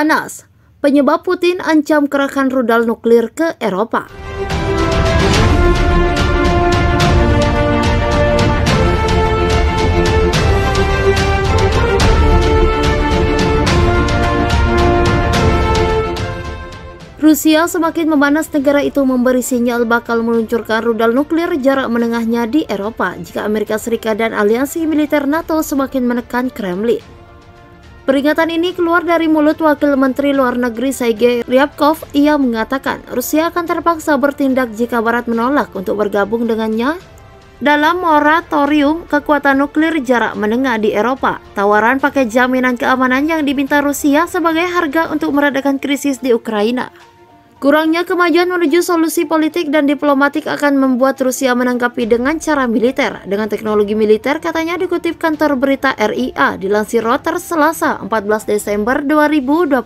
Panas, penyebab Putin ancam kerahkan rudal nuklir ke Eropa. Rusia semakin memanas, negara itu memberi sinyal bakal meluncurkan rudal nuklir jarak menengahnya di Eropa jika Amerika Serikat dan aliansi militer NATO semakin menekan Kremlin. Peringatan ini keluar dari mulut Wakil Menteri Luar Negeri Sergei Ryabkov. Ia mengatakan Rusia akan terpaksa bertindak jika Barat menolak untuk bergabung dengannya dalam moratorium kekuatan nuklir jarak menengah di Eropa. Tawaran pakai jaminan keamanan yang diminta Rusia sebagai harga untuk meredakan krisis di Ukraina. Kurangnya kemajuan menuju solusi politik dan diplomatik akan membuat Rusia menanggapi dengan cara militer. Dengan teknologi militer, katanya, dikutip kantor berita RIA dilansir Reuters Selasa 14 Desember 2021.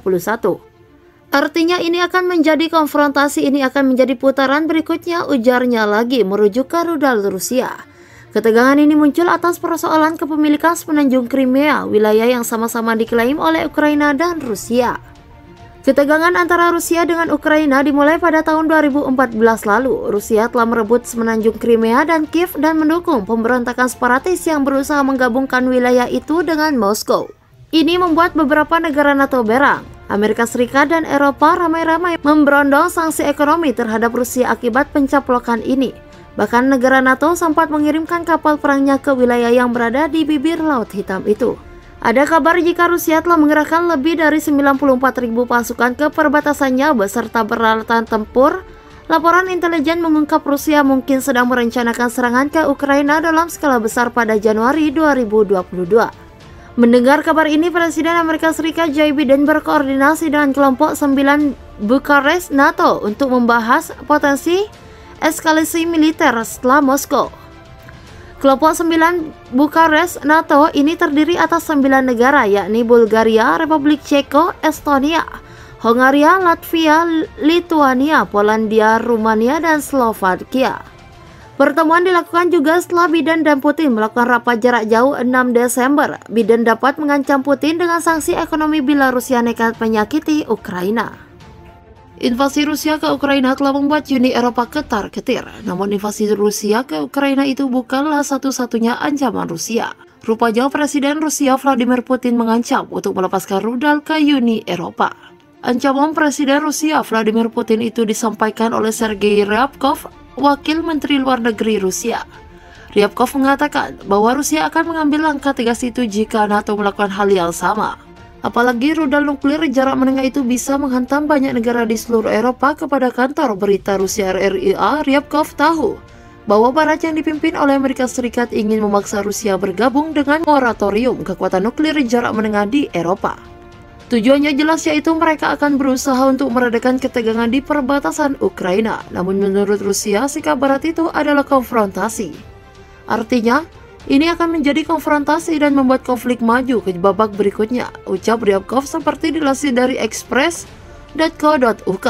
Artinya ini akan menjadi konfrontasi, ini akan menjadi putaran berikutnya, ujarnya lagi merujuk ke rudal Rusia. Ketegangan ini muncul atas persoalan kepemilikan semenanjung Crimea, wilayah yang sama-sama diklaim oleh Ukraina dan Rusia. Ketegangan antara Rusia dengan Ukraina dimulai pada tahun 2014 lalu. Rusia telah merebut semenanjung Crimea dan Kiev dan mendukung pemberontakan separatis yang berusaha menggabungkan wilayah itu dengan Moskow. Ini membuat beberapa negara NATO berang. Amerika Serikat dan Eropa ramai-ramai memberondong sanksi ekonomi terhadap Rusia akibat pencaplokan ini. Bahkan negara NATO sempat mengirimkan kapal perangnya ke wilayah yang berada di bibir Laut Hitam itu. Ada kabar jika Rusia telah mengerahkan lebih dari 94.000 pasukan ke perbatasannya beserta peralatan tempur. Laporan intelijen mengungkap Rusia mungkin sedang merencanakan serangan ke Ukraina dalam skala besar pada Januari 2022. Mendengar kabar ini, Presiden Amerika Serikat Joe Biden berkoordinasi dengan kelompok 9 Bukares NATO untuk membahas potensi eskalasi militer setelah Moskow. Kelompok 9 Bukares NATO ini terdiri atas 9 negara, yakni Bulgaria, Republik Ceko, Estonia, Hongaria, Latvia, Lituania, Polandia, Rumania, dan Slovakia. Pertemuan dilakukan juga setelah Biden dan Putin melakukan rapat jarak jauh 6 Desember. Biden dapat mengancam Putin dengan sanksi ekonomi bila Rusia nekat menyakiti Ukraina. Invasi Rusia ke Ukraina telah membuat Uni Eropa ketar-ketir. Namun invasi Rusia ke Ukraina itu bukanlah satu-satunya ancaman Rusia. Rupanya Presiden Rusia Vladimir Putin mengancam untuk melepaskan rudal ke Uni Eropa. Ancaman Presiden Rusia Vladimir Putin itu disampaikan oleh Sergei Ryabkov, Wakil Menteri Luar Negeri Rusia. Ryabkov mengatakan bahwa Rusia akan mengambil langkah tegas itu jika NATO melakukan hal yang sama. Apalagi rudal nuklir jarak menengah itu bisa menghantam banyak negara di seluruh Eropa. Kepada kantor berita Rusia RIA, Ryabkov tahu bahwa Barat yang dipimpin oleh Amerika Serikat ingin memaksa Rusia bergabung dengan moratorium kekuatan nuklir jarak menengah di Eropa. Tujuannya jelas, yaitu mereka akan berusaha untuk meredakan ketegangan di perbatasan Ukraina. Namun menurut Rusia, sikap Barat itu adalah konfrontasi. Artinya, ini akan menjadi konfrontasi dan membuat konflik maju ke babak berikutnya, ucap Ryabkov seperti dilansir dari Express.co.uk.